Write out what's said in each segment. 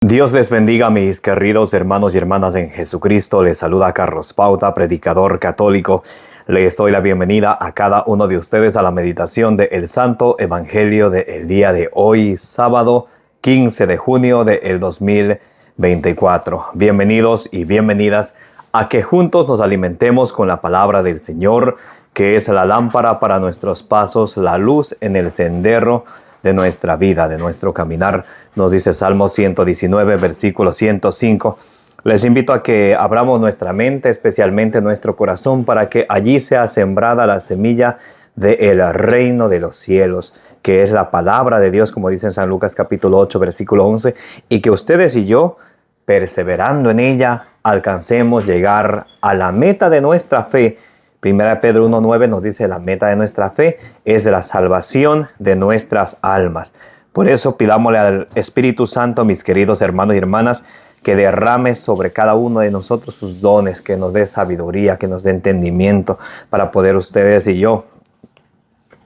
Dios les bendiga, mis queridos hermanos y hermanas en Jesucristo. Les saluda Carlos Pauta, predicador católico. Les doy la bienvenida a cada uno de ustedes a la meditación del Santo Evangelio del día de hoy, sábado 15 de junio del 2024. Bienvenidos y bienvenidas a que juntos nos alimentemos con la palabra del Señor, que es la lámpara para nuestros pasos, la luz en el sendero de nuestra vida, de nuestro caminar. Nos dice Salmo 119, versículo 105. Les invito a que abramos nuestra mente, especialmente nuestro corazón, para que allí sea sembrada la semilla del reino de los cielos, que es la palabra de Dios, como dice en San Lucas capítulo 8, versículo 11, y que ustedes y yo, perseverando en ella, alcancemos llegar a la meta de nuestra fe. Primera Pedro 1:9 nos dice: la meta de nuestra fe es la salvación de nuestras almas. Por eso pidámosle al Espíritu Santo, mis queridos hermanos y hermanas, que derrame sobre cada uno de nosotros sus dones, que nos dé sabiduría, que nos dé entendimiento, para poder ustedes y yo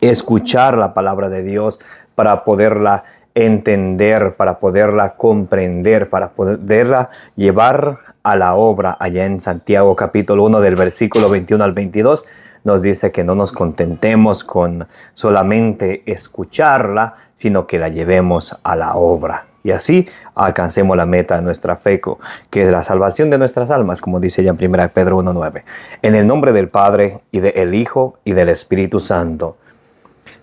escuchar la palabra de Dios, para poderla entender, para poderla comprender, para poderla llevar a la obra. Allá en Santiago capítulo 1 del versículo 21 al 22 nos dice que no nos contentemos con solamente escucharla, sino que la llevemos a la obra. Y así alcancemos la meta de nuestra fe, que es la salvación de nuestras almas, como dice ya en 1 Pedro 1:9. En el nombre del Padre, y del Hijo, y del Espíritu Santo.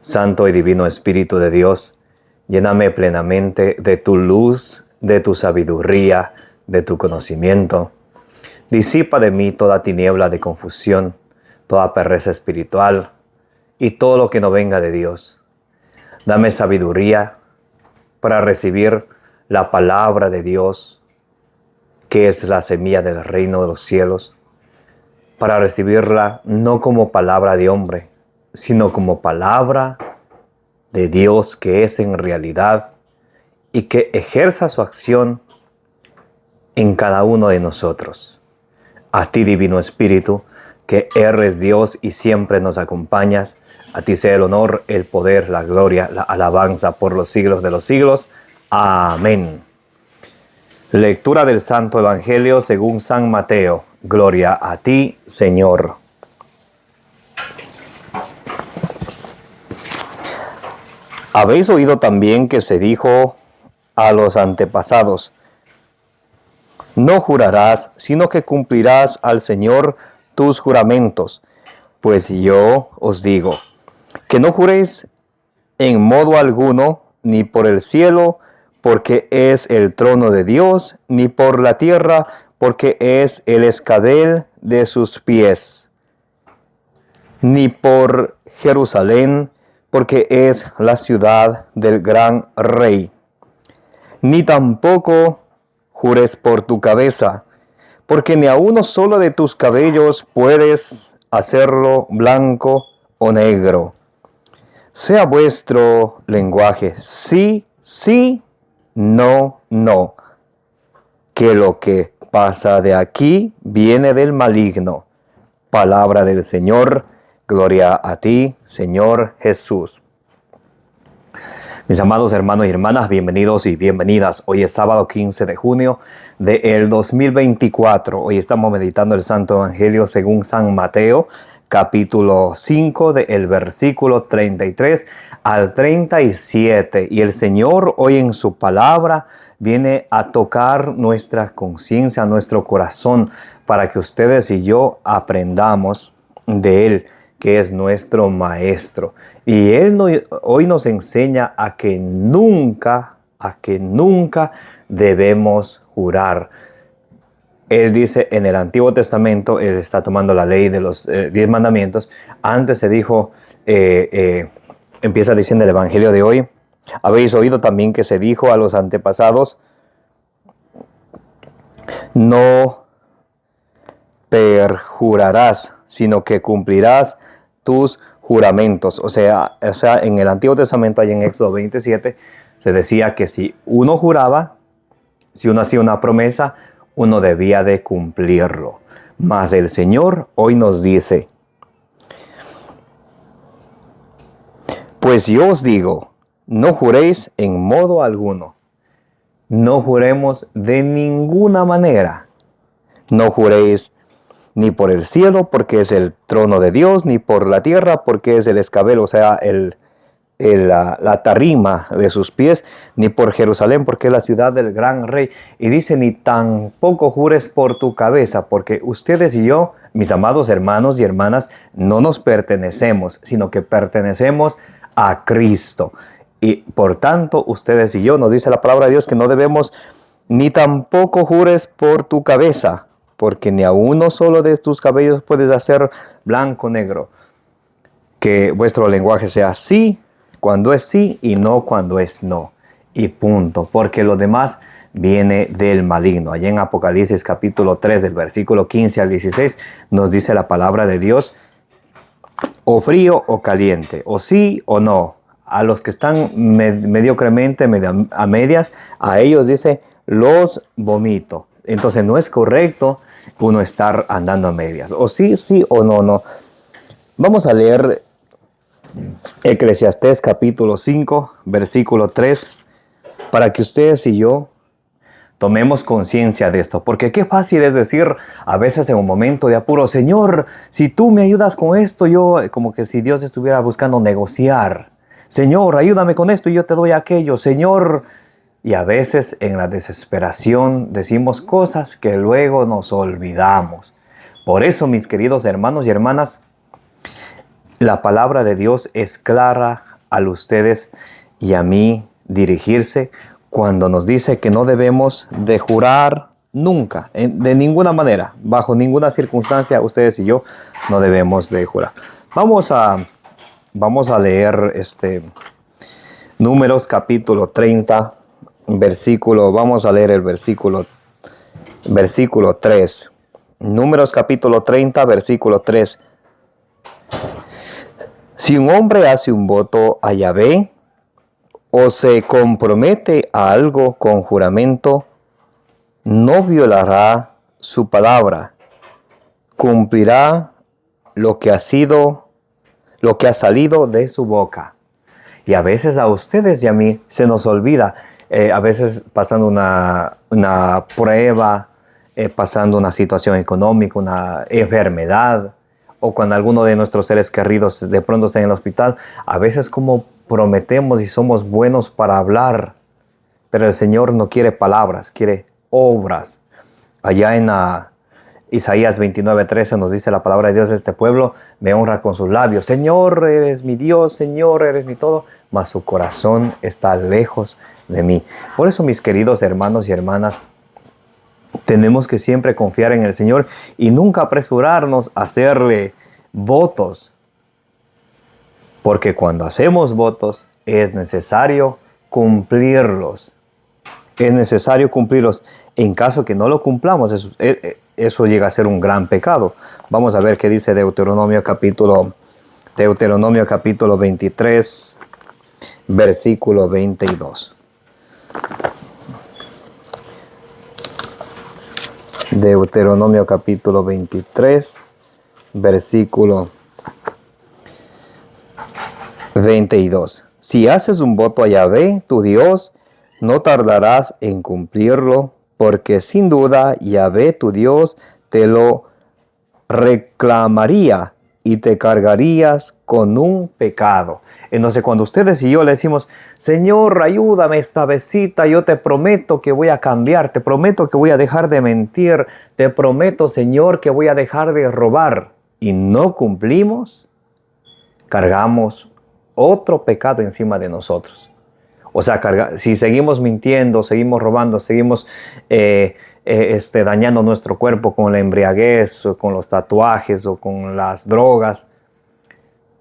Santo y divino Espíritu de Dios, lléname plenamente de tu luz, de tu sabiduría, de tu conocimiento. Disipa de mí toda tiniebla de confusión, toda pereza espiritual y todo lo que no venga de Dios. Dame sabiduría para recibir la palabra de Dios, que es la semilla del reino de los cielos, para recibirla no como palabra de hombre, sino como palabra de Dios, que es en realidad, y que ejerza su acción en cada uno de nosotros. A ti, Divino Espíritu, que eres Dios y siempre nos acompañas, a ti sea el honor, el poder, la gloria, la alabanza por los siglos de los siglos. Amén. Lectura del Santo Evangelio según San Mateo. Gloria a ti, Señor. Habéis oído también que se dijo a los antepasados: no jurarás, sino que cumplirás al Señor tus juramentos. Pues yo os digo, que no juréis en modo alguno, ni por el cielo, porque es el trono de Dios, ni por la tierra, porque es el escabel de sus pies, ni por Jerusalén, porque es la ciudad del gran rey. Ni tampoco jures por tu cabeza, porque ni a uno solo de tus cabellos puedes hacerlo blanco o negro. Sea vuestro lenguaje sí, sí, no, no, que lo que pasa de aquí viene del maligno. Palabra del Señor. Gloria a ti, Señor Jesús. Mis amados hermanos y hermanas, bienvenidos y bienvenidas. Hoy es sábado 15 de junio del 2024. Hoy estamos meditando el Santo Evangelio según San Mateo, capítulo 5, del versículo 33 al 37. Y el Señor hoy en su palabra viene a tocar nuestra conciencia, nuestro corazón, para que ustedes y yo aprendamos de Él, que es nuestro Maestro. Y Él hoy nos enseña a que nunca debemos jurar. Él dice en el Antiguo Testamento, Él está tomando la ley de los 10 mandamientos. Antes se dijo, empieza diciendo el Evangelio de hoy: habéis oído también que se dijo a los antepasados: no perjurarás, sino que cumplirás tus juramentos. O sea, en el Antiguo Testamento, allá en Éxodo 27, se decía que si uno juraba, si uno hacía una promesa, uno debía de cumplirlo. Mas el Señor hoy nos dice: pues yo os digo, no juréis en modo alguno, no juremos de ninguna manera. No juréis ni por el cielo, porque es el trono de Dios, ni por la tierra, porque es el escabel, o sea, la tarima de sus pies, ni por Jerusalén, porque es la ciudad del gran rey. Y dice, ni tampoco jures por tu cabeza, porque ustedes y yo, mis amados hermanos y hermanas, no nos pertenecemos, sino que pertenecemos a Cristo. Y por tanto, ustedes y yo, nos dice la palabra de Dios que no debemos, ni tampoco jures por tu cabeza, porque ni a uno solo de tus cabellos puedes hacer blanco o negro. Que vuestro lenguaje sea sí cuando es sí y no cuando es no. Y punto, porque lo demás viene del maligno. Allá en Apocalipsis capítulo 3, del versículo 15 al 16, nos dice la palabra de Dios, o frío o caliente, o sí o no. A los que están mediocremente, a medias, a ellos dice, los vomito. Entonces no es correcto uno estar andando a medias. O sí, sí o no, no. Vamos a leer Eclesiastés capítulo 5, versículo 3, para que ustedes y yo tomemos conciencia de esto. Porque qué fácil es decir a veces en un momento de apuro, Señor, si tú me ayudas con esto, yo, como que si Dios estuviera buscando negociar. Señor, ayúdame con esto y yo te doy aquello. Señor, y a veces en la desesperación decimos cosas que luego nos olvidamos. Por eso, mis queridos hermanos y hermanas, la palabra de Dios es clara a ustedes y a mí dirigirse cuando nos dice que no debemos de jurar nunca, de ninguna manera, bajo ninguna circunstancia, ustedes y yo no debemos de jurar. Vamos a leer Números capítulo 30, vamos a leer el versículo 3. Números capítulo 30, versículo 3. Si un hombre hace un voto a Yahvé o se compromete a algo con juramento, no violará su palabra, cumplirá lo que ha salido de su boca. Y a veces a ustedes y a mí se nos olvida, a veces pasando una prueba, pasando una situación económica, una enfermedad, o cuando alguno de nuestros seres queridos de pronto está en el hospital, a veces como prometemos y somos buenos para hablar, pero el Señor no quiere palabras, quiere obras. Allá en Isaías 29:13 nos dice la palabra de Dios, este pueblo me honra con sus labios. Señor, eres mi Dios, Señor, eres mi todo, mas su corazón está lejos de mí. Por eso, mis queridos hermanos y hermanas, tenemos que siempre confiar en el Señor y nunca apresurarnos a hacerle votos. Porque cuando hacemos votos es necesario cumplirlos. Es necesario cumplirlos. En caso que no lo cumplamos, eso llega a ser un gran pecado. Vamos a ver qué dice Deuteronomio capítulo 23, versículo 22. Deuteronomio capítulo 23, versículo 22. Si haces un voto a Yahvé, tu Dios, no tardarás en cumplirlo, porque sin duda Yahvé, tu Dios, te lo reclamaría y te cargarías con un pecado. Entonces, cuando ustedes y yo le decimos, Señor, ayúdame esta vezcita, yo te prometo que voy a cambiar, te prometo que voy a dejar de mentir, te prometo, Señor, que voy a dejar de robar, y no cumplimos, cargamos otro pecado encima de nosotros. O sea, si seguimos mintiendo, seguimos robando, seguimos dañando nuestro cuerpo con la embriaguez, o con los tatuajes, o con las drogas,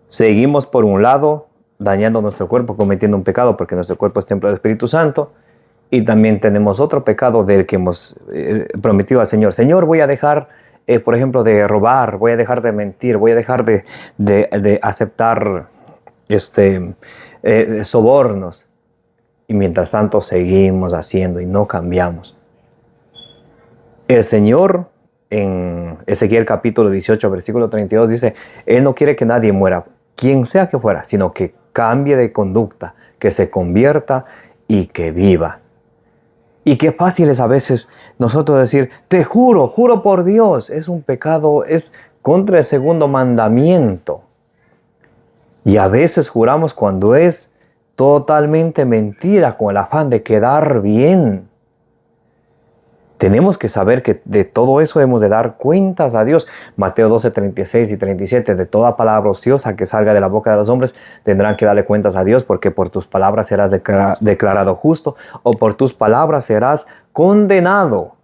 seguimos por un lado dañando nuestro cuerpo, cometiendo un pecado, porque nuestro cuerpo es templo del Espíritu Santo, y también tenemos otro pecado del que hemos prometido al Señor. Señor, voy a dejar, por ejemplo, de robar, voy a dejar de mentir, voy a dejar de aceptar sobornos. Y mientras tanto seguimos haciendo y no cambiamos. El Señor en Ezequiel capítulo 18, versículo 32 dice, Él no quiere que nadie muera, quien sea que fuera, sino que cambie de conducta, que se convierta y que viva. Y qué fácil es a veces nosotros decir, te juro, juro por Dios. Es un pecado, es contra el segundo mandamiento. Y a veces juramos cuando es totalmente mentira, con el afán de quedar bien. Tenemos que saber que de todo eso hemos de dar cuentas a Dios. Mateo 12, 36 y 37, de toda palabra ociosa que salga de la boca de los hombres, tendrán que darle cuentas a Dios, porque por tus palabras serás declarado justo, o por tus palabras serás condenado.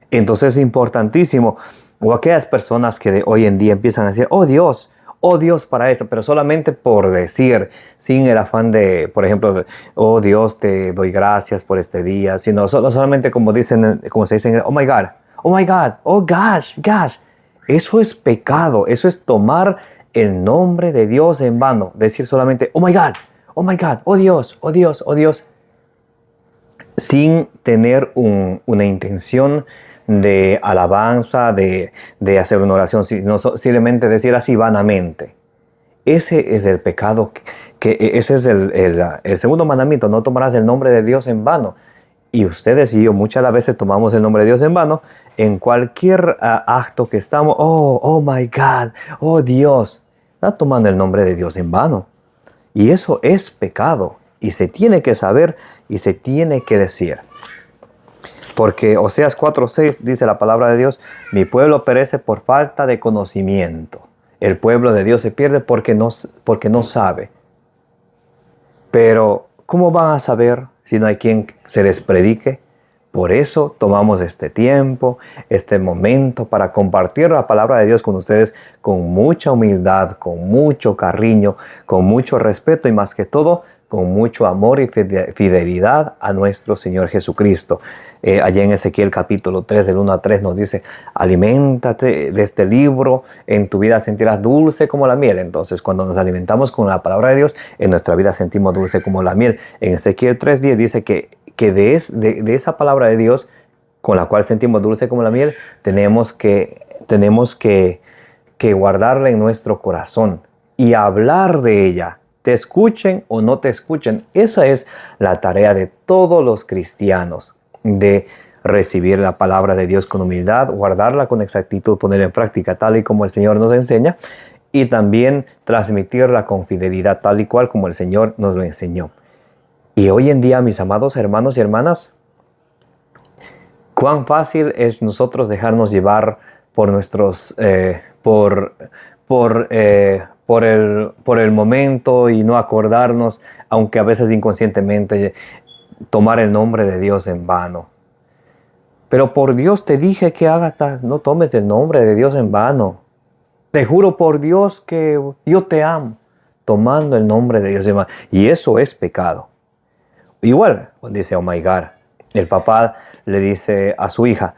Entonces es importantísimo. O aquellas personas que de hoy en día empiezan a decir, oh Dios para esto, pero solamente por decir, sin el afán de, por ejemplo, oh Dios, te doy gracias por este día, sino solamente como dicen, como se dice, oh my God, oh gosh. Eso es pecado, eso es tomar el nombre de Dios en vano, decir solamente, oh my God, oh Dios, sin tener una intención de alabanza, de hacer una oración, sino simplemente decir así vanamente. Ese es el pecado, ese es el segundo mandamiento, no tomarás el nombre de Dios en vano. Y ustedes y yo muchas las veces tomamos el nombre de Dios en vano en cualquier acto que estamos, oh my God, oh Dios, está tomando el nombre de Dios en vano. Y eso es pecado, y se tiene que saber y se tiene que decir. Porque Oseas 4:6 dice la palabra de Dios, mi pueblo perece por falta de conocimiento. El pueblo de Dios se pierde porque no sabe. Pero, ¿cómo van a saber si no hay quien se les predique? Por eso tomamos este tiempo, este momento para compartir la palabra de Dios con ustedes con mucha humildad, con mucho cariño, con mucho respeto y más que todo, con mucho amor y fidelidad a nuestro Señor Jesucristo. Allá en Ezequiel capítulo 3, del 1 a 3 nos dice, aliméntate de este libro, en tu vida sentirás dulce como la miel. Entonces, cuando nos alimentamos con la palabra de Dios, en nuestra vida sentimos dulce como la miel. En Ezequiel 3:10 dice que de esa palabra de Dios, con la cual sentimos dulce como la miel, tenemos que guardarla en nuestro corazón y hablar de ella. Te escuchen o no te escuchen. Esa es la tarea de todos los cristianos, de recibir la palabra de Dios con humildad, guardarla con exactitud, ponerla en práctica tal y como el Señor nos enseña, y también transmitirla con fidelidad tal y cual como el Señor nos lo enseñó. Y hoy en día, mis amados hermanos y hermanas, cuán fácil es nosotros dejarnos llevar por nuestros, por el momento y no acordarnos, aunque a veces inconscientemente, tomar el nombre de Dios en vano. Pero por Dios te dije que no tomes el nombre de Dios en vano. Te juro por Dios que yo te amo, tomando el nombre de Dios en vano. Y eso es pecado. Igual, dice, oh my God, el papá le dice a su hija,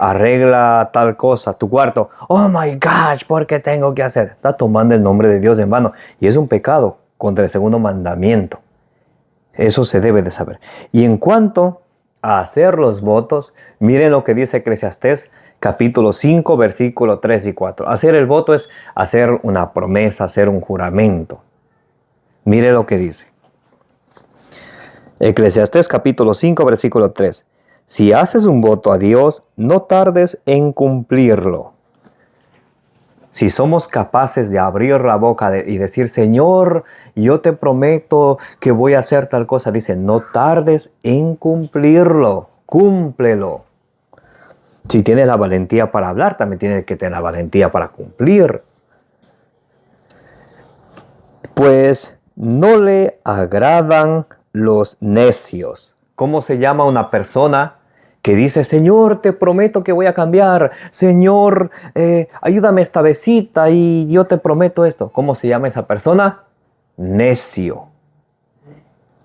arregla tal cosa, tu cuarto. Oh my gosh, ¿por qué tengo que hacer? Está tomando el nombre de Dios en vano. Y es un pecado contra el segundo mandamiento. Eso se debe de saber. Y en cuanto a hacer los votos, miren lo que dice Eclesiastés capítulo 5, versículo 3 y 4. Hacer el voto es hacer una promesa, hacer un juramento. Mire lo que dice. Eclesiastés capítulo 5, versículo 3. Si haces un voto a Dios, no tardes en cumplirlo. Si somos capaces de abrir la boca y decir, Señor, yo te prometo que voy a hacer tal cosa, dice, no tardes en cumplirlo, cúmplelo. Si tienes la valentía para hablar, también tienes que tener la valentía para cumplir. Pues no le agradan los necios. ¿Cómo se llama una persona que dice, Señor, te prometo que voy a cambiar? Señor, ayúdame esta vecita y yo te prometo esto. ¿Cómo se llama esa persona? Necio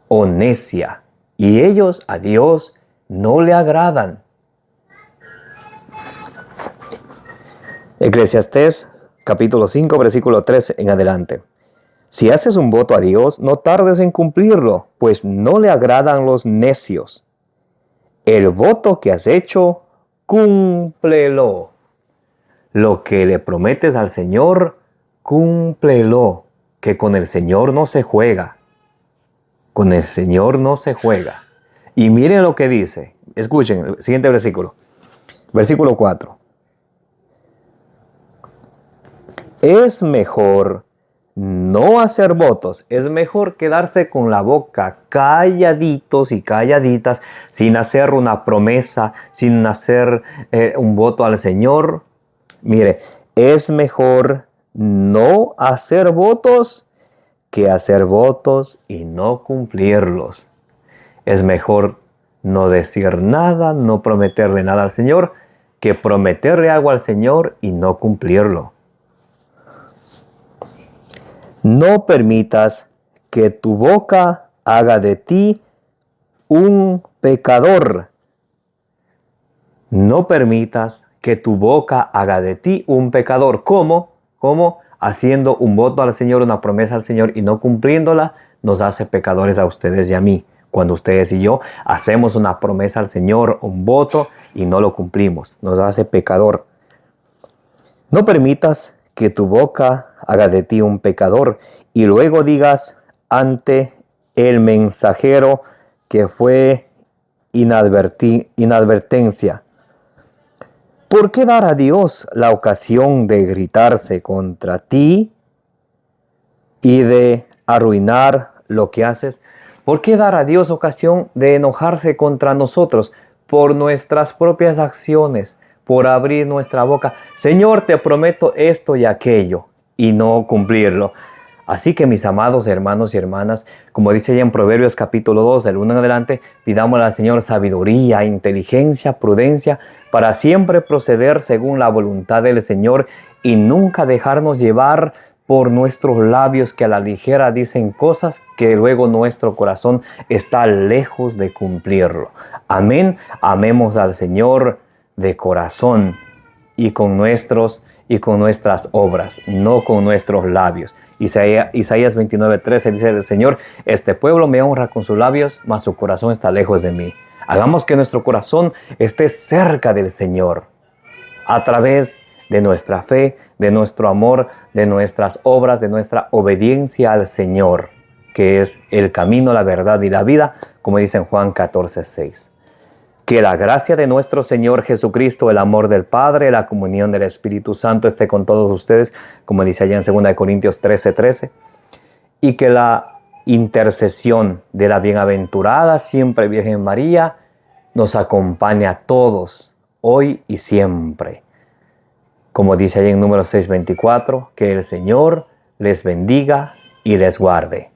o necia. Y ellos a Dios no le agradan. Eclesiastés capítulo 5, versículo 3 en adelante. Si haces un voto a Dios, no tardes en cumplirlo, pues no le agradan los necios. El voto que has hecho, cúmplelo. Lo que le prometes al Señor, cúmplelo. Que con el Señor no se juega. Con el Señor no se juega. Y miren lo que dice. Escuchen el siguiente versículo. Versículo 4. Es mejor no hacer votos. Es mejor quedarse con la boca calladitos y calladitas, sin hacer una promesa, sin hacer un voto al Señor. Mire, es mejor no hacer votos que hacer votos y no cumplirlos. Es mejor no decir nada, no prometerle nada al Señor, que prometerle algo al Señor y no cumplirlo. No permitas que tu boca haga de ti un pecador. No permitas que tu boca haga de ti un pecador. ¿Cómo? ¿Cómo? Haciendo un voto al Señor, una promesa al Señor y no cumpliéndola, nos hace pecadores a ustedes y a mí. Cuando ustedes y yo hacemos una promesa al Señor, un voto, y no lo cumplimos, nos hace pecador. No permitas que tu boca haga de ti un pecador y luego digas ante el mensajero que fue inadvertencia. ¿Por qué dar a Dios la ocasión de gritarse contra ti y de arruinar lo que haces? ¿Por qué dar a Dios ocasión de enojarse contra nosotros por nuestras propias acciones, por abrir nuestra boca? Señor, te prometo esto y aquello, y no cumplirlo. Así que, mis amados hermanos y hermanas, como dice ya en Proverbios capítulo 2, del 1 en adelante, pidámosle al Señor sabiduría, inteligencia, prudencia, para siempre proceder según la voluntad del Señor y nunca dejarnos llevar por nuestros labios que a la ligera dicen cosas que luego nuestro corazón está lejos de cumplirlo. Amén. Amemos al Señor de corazón y con nuestras obras, no con nuestros labios. Isaías 29:13 dice el Señor: este pueblo me honra con sus labios, mas su corazón está lejos de mí. Hagamos que nuestro corazón esté cerca del Señor a través de nuestra fe, de nuestro amor, de nuestras obras, de nuestra obediencia al Señor, que es el camino, la verdad y la vida, como dice en Juan 14:6. Que la gracia de nuestro Señor Jesucristo, el amor del Padre, la comunión del Espíritu Santo esté con todos ustedes, como dice allá en 2 Corintios 13:13, y que la intercesión de la bienaventurada siempre Virgen María nos acompañe a todos, hoy y siempre. Como dice allá en Números 6:24, que el Señor les bendiga y les guarde.